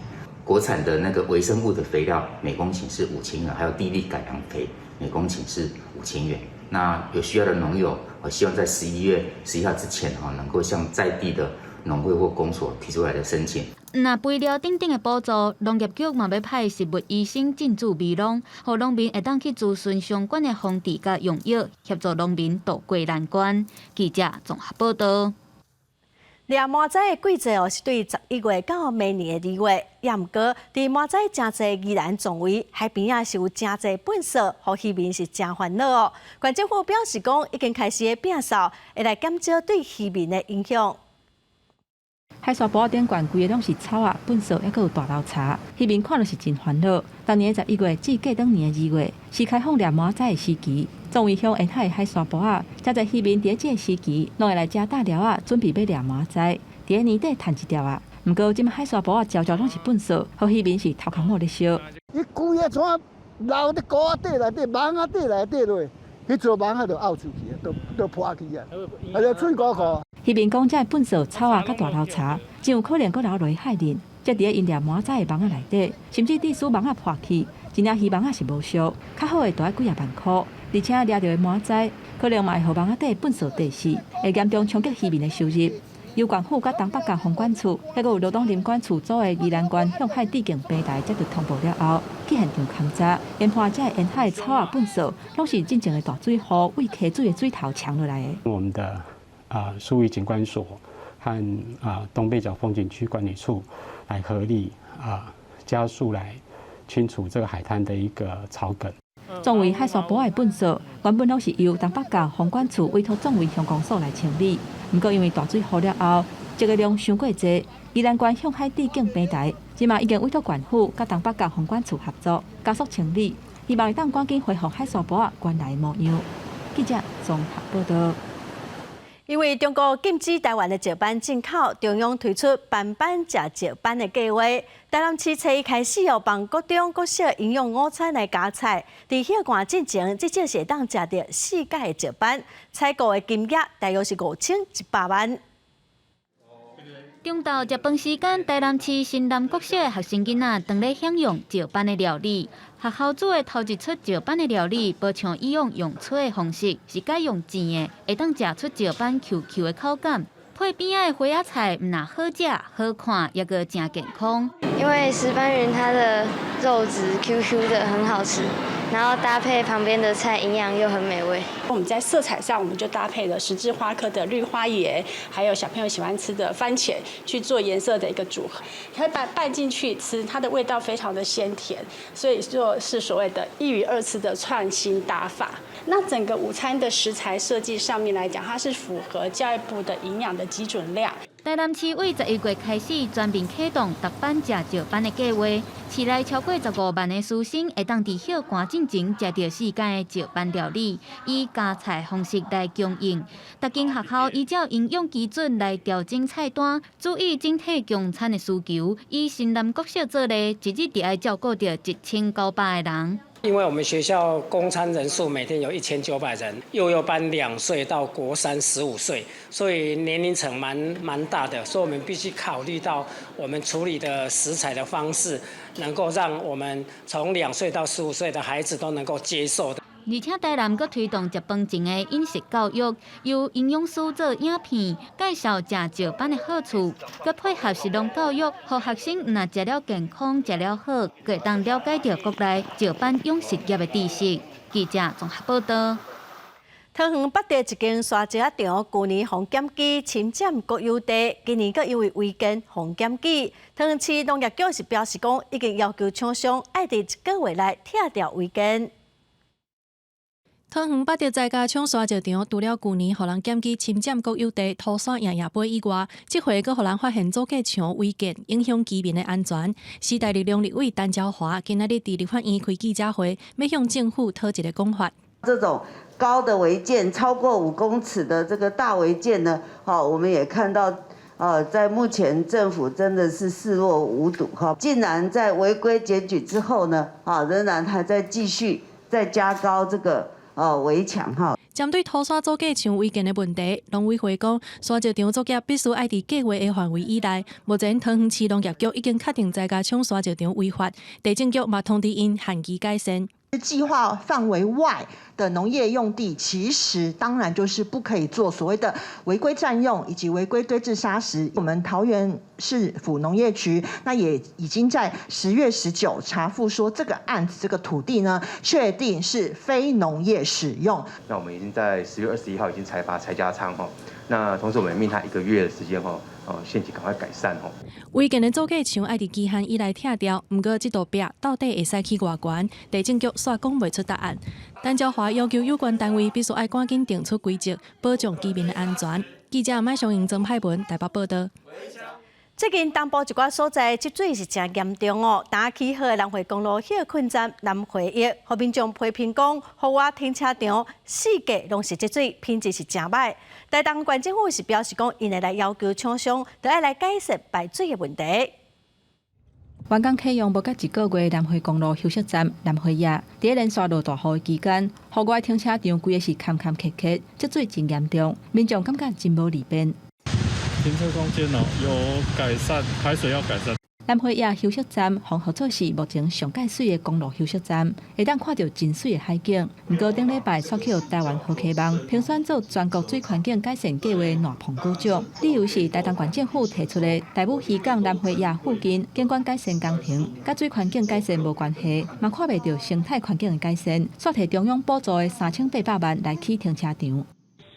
国产的那个微生物的肥料每公顷是5000元，还有地力改良肥每公顷是5000元。那有需要的农友，我希望在11月11号之前能够向在地的农会或公所提出来的申请。那肥料等等的补助，农业局嘛要派食物医生进驻美浓，让农民会当去咨询相关的防治甲用药，协助农民渡过难关。记者综合报道。掠麻仔的季节是对11月到明年的2月，也毋过，伫麻仔真侪宜兰种位海边啊是有真侪粪扫，互渔民是真烦恼哦。县政府表示讲，已经开始摒扫，会来减少对渔民的影响。海沙埔顶悬规个拢是草啊、粪扫，还佫有大漏柴，渔民看了是真烦恼。当年11月至过当年2月，是开放掠麻仔的时期。作为向沿海的海沙埔啊，真侪渔民伫这个时期，拢会来遮搭寮啊，准备要掠麻仔。伫个年底趁一条啊，毋过即马海沙埔啊，朝拢是粪扫，互渔民是头壳摸咧烧。伊规个船流伫沟仔底内底、网仔底内底落，迄座网仔就拗出去，都破去啊，啊就水沟沟。渔民讲，这粪扫、草啊、甲大漏柴，真有可能佫流落去海面，则伫个因掠麻仔的网仔内底，甚至致使网仔破去，真正渔网仔是无烧，较好的大概几啊万块。而且掠到的麻仔，可能嘛会互网仔底粪扫地死，会严重冲击渔民的收入。由县府甲东北角风管处，还佫有罗东林管处组的宜兰县向海地境平台接到通报了后，去现场勘查，研判这沿海的草啊、粪扫，拢是真正的大水河为溪水的水头抢落来的。我们的疏渔景观所和东北角风景区管理处来合力加速来清除这个海滩的一个草梗。作为海沙堡的本所，原本拢是由东北角风管处委托作为乡公所来清理。不过因为大水好了后，这个量伤过济，宜兰县向海致敬平台，即嘛已经委托县府甲东北角风管处合作加速清理，希望会当赶紧恢复海沙堡原来的模样。记者综合报道。因为中国禁止台湾的石斑进口，中央推出班班食石斑的计划。台南市初一开始帮各中各小营养午餐来加菜。伫休寒之前，至少是当食到4届的石斑，采购的金额大约是5100万。中昼食饭时间，台南市新南国小的学生囡仔当咧享用石斑的料理。学校煮的头一出石斑的料理，无像以往用炊的方式，是改用煎的，会当食出石斑 QQ 的口感。配边仔的花椰菜，唔但好食、好看，也个真健康。因为石斑鱼它的肉质 QQ 的，很好吃。然后搭配旁边的菜，营养又很美味。我们在色彩上，我们就搭配了十字花科的绿花椰，还有小朋友喜欢吃的番茄，去做颜色的一个组合，可以把它拌进去吃，它的味道非常的鲜甜，所以就是所谓的一鱼二吃的创新打法。那整个午餐的食材设计上面来讲，它是符合教育部的营养的基准量。台南市为11月开始全面启动逐班食石斑的计划，市内超过15万的师生会当伫休寒进前食到4间的石斑料理，以加菜方式来供应。各间学校依照营养基准来调整菜单，注意整体供餐的需求。以新南国小做例，一日就要照顾到1900个人。因为我们学校供餐人数每天有1900人，幼幼班2岁到国3 15岁，所以年龄层蛮大的，所以我们必须考虑到我们处理的食材的方式，能够让我们从2岁到15岁的孩子都能够接受的。而且台南阁推动食饭前的饮食教育，由营养师做影片介绍食石斑的好处，佮配合食农教育，让学生若食了健康、食了好，会当了解到国内石斑养殖业的知识。记者综合报道。桃园北地一间沙石场，去年防检机侵占国有地，今年阁因为违建防检机，桃园市农业局是表示讲，已经要求厂商爱伫1个月内拆掉违建。桃园北地在家抢沙石场，除了去年互人检举侵占国有地、土山爷杯以外，这回阁互人发现组架墙违建，影响居民的安全。时代力量立委陈椒华今仔日伫立法院开记者会，要向政府讨一个讲法。这种高的违建，超过5公尺的这个大违建呢，我们也看到。在目前政府真的是视若无睹哈，竟然在违规检举之后呢，仍然还在继续再加高这个围墙哈。针对土沙组架墙违建的问题，农委会讲，沙石场作业必须爱伫计划的范围以内。目前桃园市农业局已经确定在家抢沙石场违法，地政局嘛通知因限期改善。计划范围外的农业用地，其实当然就是不可以做所谓的违规占用以及违规堆置砂石。我们桃园市府农业局那也已经在10月19查复说，这个案子这个土地呢，确定是非农业使用。那我们已经在10月21号已经裁罚柴家仓哈，那同时我们命他1个月的时间哈。限期赶快改善吼。违建的组架墙爱伫期限以内拆掉，不过这道壁到底会使去偌悬？地政局煞讲袂出答案。陈椒华要求有关单位必须爱赶紧定出规则，保障居民的安全。记者麦上英曾派文台北报道。最近东部一寡所在积水是真严重哦。打起好的南回公路休困站南回一，和民众批评讲，户外停车场4界拢是积水，品质是真歹。台东县政府是表示讲，因会来要求厂商，就要来解释排水的问题。完工启用无甲1个月，南回公路休息站南回野，伫连续落大雨的期间，户外停车场规个是坎坎坷坷，积水真严重，民众感觉真无利便。停车空间有改善，排水要改善。南回野休息站防护措施目前上介水的公路休息站，会当看到真水的海景。不过顶礼拜刷起台湾好期望评选做全国水环境改善计划烂棚鼓奖，理由是台东县政府提出的大武渔港南回野附近景观改善工程，甲水环境改善无关系，嘛看袂到生态环境的改善，煞摕中央补助的3800万来起停车场。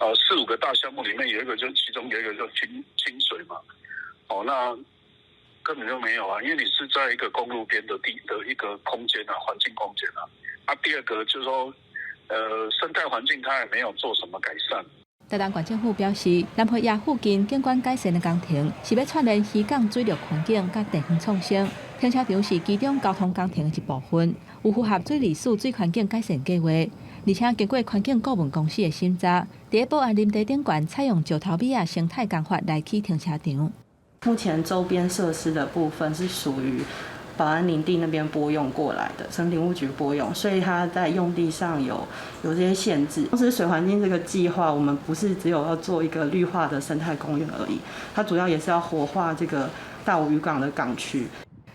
4、5个大项目里面有一个其中有一个就清水嘛，那根本就没有啊，因为你是在一个公路边的一个空间啊，环境空间啊。第二个就是说，生态环境它也没有做什么改善。台东县政府表示，南河堰附近景观改善的工程是要串联渔港水陆环境甲地方创生。停车场是其中交通工程的一部分，有符合水利署水环境改善计划，而且经过环境顾问公司的审查，在宝安林地顶悬采用石头米仔生态工法来起停车场。目前周边设施的部分是属于宝安林地那边拨用过来的，省林务局拨用，所以它在用地上有这些限制。同时，水环境这个计划，我们不是只有要做一个绿化的生态公园而已，它主要也是要活化这个大武渔港的港区。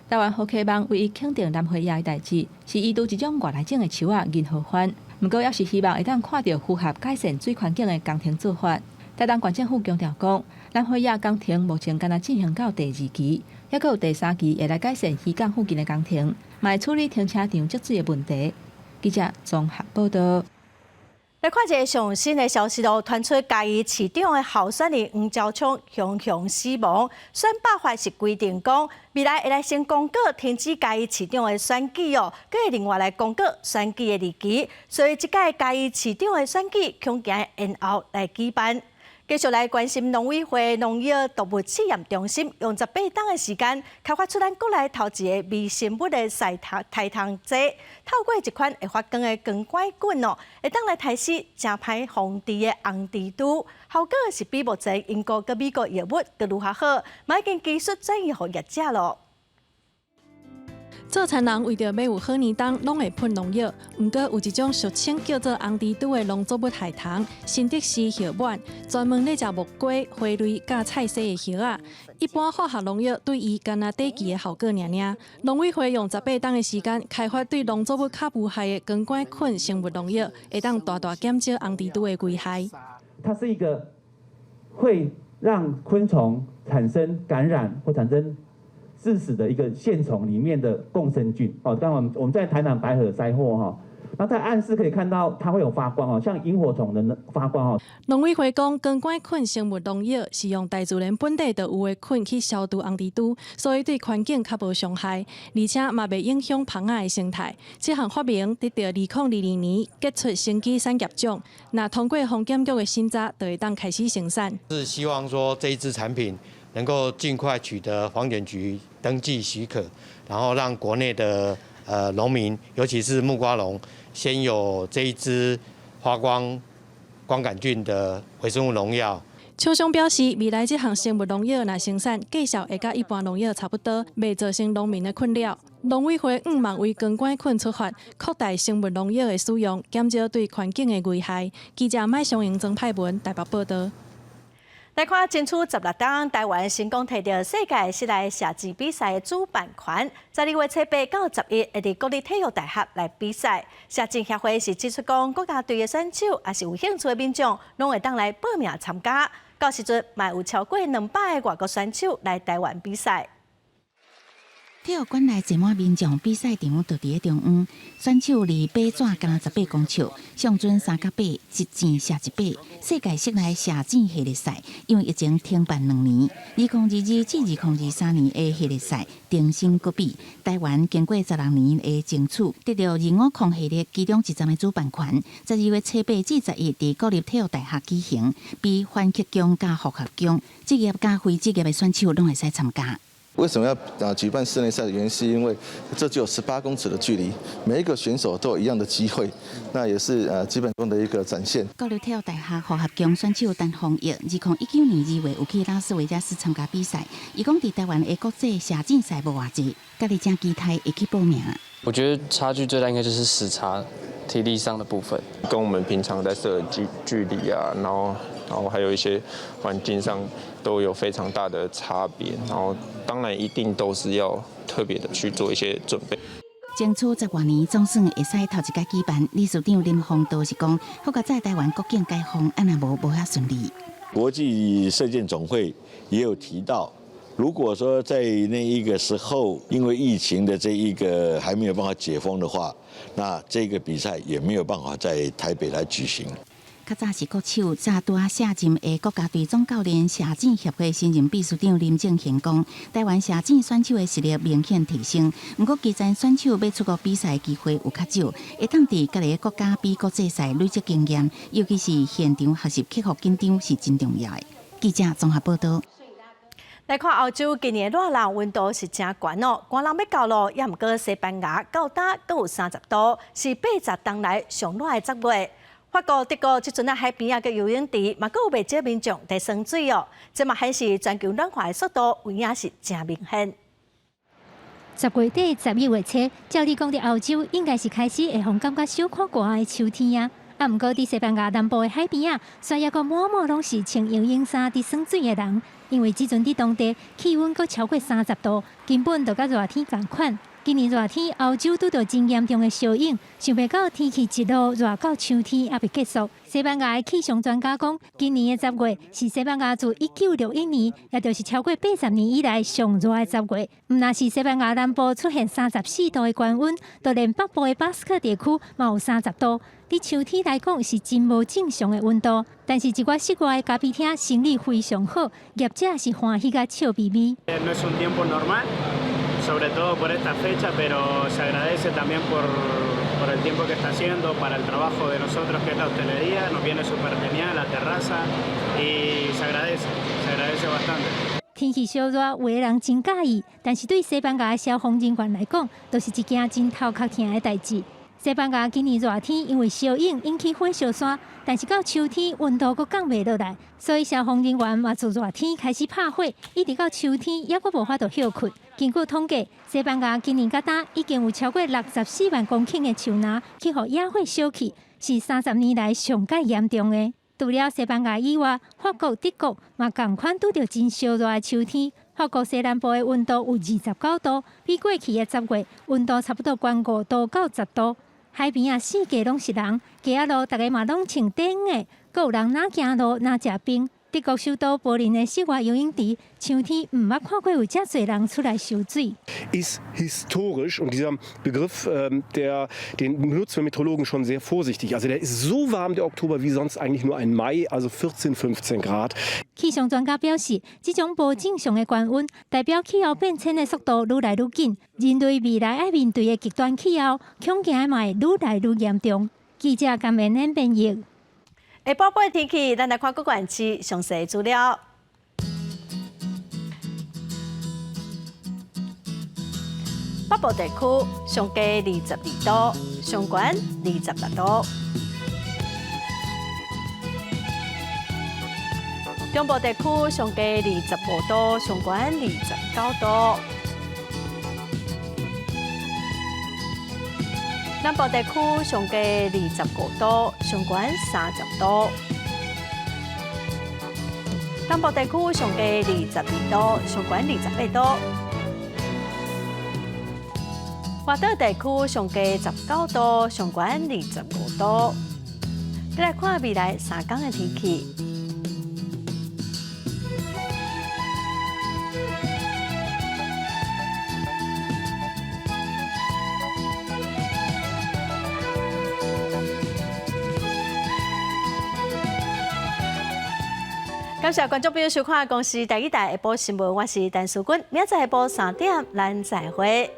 台湾好客网唯一肯定南河堰的代志，是移除一种外来种的树仔银河番。不过，也是希望会当看到符合改善水环境的工程做法。台东县政府强调讲，南河堰工程目前刚进行到第2期，还佫有第3期会来改善渔港附近的工程，嘛会处理停车场积水的问题。记者综合报道。来看一个上新的消息咯，传出嘉义市长的候选人黄昭昌雄死亡，选罢法是规定讲，未来会来先公告停止嘉义市长的选举哦，佮会另外来公告选举的日期，所以这届嘉义市长的选举恐惊延后来举办。继续来关心农委会农业动物试验中心用18天的时间，开发出咱国内头一个微生物的胎糖剂，透过一款会发光的光拐棍哦，会当来杀死正歹防治的红蜘蛛，效果是比目前英国佮美国药物佮如何好，嘛已经技术转移给业者咯。做田人为着要有好年冬，拢会喷农药。毋过有一种俗称叫做红蜘蛛的农作物害虫，新德斯叶螨，专门咧食木瓜、花类甲菜苋的叶仔。一般化学农药对伊干那短期的效果尔尔。农委会用18天的时间，开发对农作物较无害的光拐菌生物农药，会当大大减少红蜘蛛的危害。它是一个会让昆虫产生感染或产生致死的一个线虫里面的共生菌哦，当然我们在台南白河筛货哈，那在暗室可以看到它会有发光哦，像萤火虫的发光哦。农委会讲，光拐菌生物农药是用大自然本地就有的菌去消除红蜘蛛，所以对环境较无伤害，而且嘛袂影响螃蟹的生态。这项发明得到2022年杰出生技产业奖，那通过防检局的审查，就会当开始生产。是希望说这一支产品能够尽快取得环检局登记许可，然后让国内的农民，尤其是木瓜农，先有这一支发光杆菌的微生物农药。厂商表示，未来这项生物农药若生产，计效会甲一般农药差不多，袂造成农民的困扰。农委会望为光拐菌出发，扩大生物农药的使用，减少对环境的危害。记者麦尚英、曾派文台北报道。来看争取16天，台湾成功摕到世界室内射击比赛的主办权。12月7到11会伫国立体育大学来比赛。射箭协会是指出讲，国家队的选手也是有兴趣的民众，拢会当来报名参加。到时阵，嘛有超过200个外国选手来台湾比赛。体育馆内坐满民众，比赛场就伫个中央。选手离靶纸敢18公尺，上准3甲8，一箭射一靶。世界室内射箭系列赛因为疫情停办2年，2022至2023年的系列赛重新搁比。台湾经过16年的争取，得到250系列其中一站的主办权。12月7至11伫国立体育大学举行，比番茄奖甲复合奖，职业甲非职业的选手拢会使参加。为什么要举办室内赛的原因，是因为这只有18公尺的距离，每一个选手都有一样的机会，那也是基本功的一个展现。国立体育大学复合奖选手陈宏毅，2019年2月有去拉斯维加斯参加比赛，伊讲伫台湾的国际射箭赛无偌济，家己真期待会去报名。我觉得差距最大应该就是时差、体力上的部分，跟我们平常在射距离啊，然后还有一些环境上都有非常大的差别，然后当然一定都是要特别的去做一些准备。争取10多年总算会使头一届举办，理事长林鸿都是讲，好在在台湾国境解封，安那无遐顺利。国际射箭总会也有提到，如果说在那一个时候，因为疫情的这一个还没有办法解封的话，那这个比赛也没有办法在台北来举行。较早是国手，早拄啊下任的国家队总教练射箭协会新任秘书长林正贤讲，台湾射箭选手的实力明显提升，不过基层选手要出国比赛机会有较少，会当伫各个国家比国际赛累积经验，尤其是现场学习克服紧张是真重要的。记者综合报道。来看欧洲今年热浪温度是真悬哦，寒人要到咯，也毋过西班牙到达阁有30度，是80冬来上热的10月。法国、德国即阵啊海边啊个游泳池，嘛阁有袂少民众在生水哦，这嘛显示全球暖化的速度有影是真明显。10月底、11月初，照理讲伫欧洲应该是开始会互感觉小可寒的秋天啊。啊，毋过伫西班牙南部的海边啊，却抑阁满满拢是穿游泳衫伫耍水的人，因为即阵伫当地气温阁超过30度，根本就甲热天同款。今年热天，欧洲拄到真严重的小影，想袂到天气一路热到秋天还未结束。西班牙的气象专家讲，今年的10月是西班牙自1961年，也就是超过80年以来上热的10月。毋但是西班牙南部出现34度的高温，就连北部的巴斯克地区嘛有30度。伫秋天来讲是真无正常的温度，但是一寡室外的咖啡厅生意非常好，业者是欢喜甲笑眯眯。sobre todo por esta fecha, pero se agradece también por el tiempo que está haciendo, para el trabajo de nosotros que es la hostelería, nos viene súper genial la terraza y se agradece bastante. 天气小热，有的人真介意，但是对西班牙的消防人员来讲，都是一件真头壳疼的代志。西班牙今年热天因为小影引起火烧山，但是到秋天温度阁降袂落来，所以消防人员嘛自热天开始拍火，一直到秋天也阁无法度休困。根据统计，西班牙今年到今已经有超过64万公顷的树林去互野火烧去，是30年来上界严重的。除了西班牙以外，法国、德国嘛同款拄着真烧热的秋天。法国西南部的温度有29度，比过去的10月温度差不多悬5度到10度。海边啊，四界拢是人，街仔路大家嘛拢穿短的，阁有人哪行路哪食冰。德国首都柏林的室外游泳池，秋天毋捌看过有遮侪人出来游水。Ist historisch und dieser Begriff, den benutzen wir Meteorologen schon sehr vorsichtig. Also der ist so warm, der Oktober, wie sonst eigentlich nur ein Mai, also 14, 15 Grad. 气象专家表示，这种不正常的高温，代表气候变迁的速度愈来愈紧，人类未来要面对的极端气候，恐惊嘛会愈来愈严重。记者甘明恩编译。下晡8天气，咱来看各县市详细资料。北部地区上低22度，上悬26度。中部地区上低25度，上悬29度。南部地区上低25度，上悬30度。东部地区上低22度，上悬28度。华岛地区上低19度，上悬25度。再来看未来3天的天气。感谢观众朋友收看《公视第一台下晡新闻》，我是陈淑君，明仔载下晡3点，咱再会。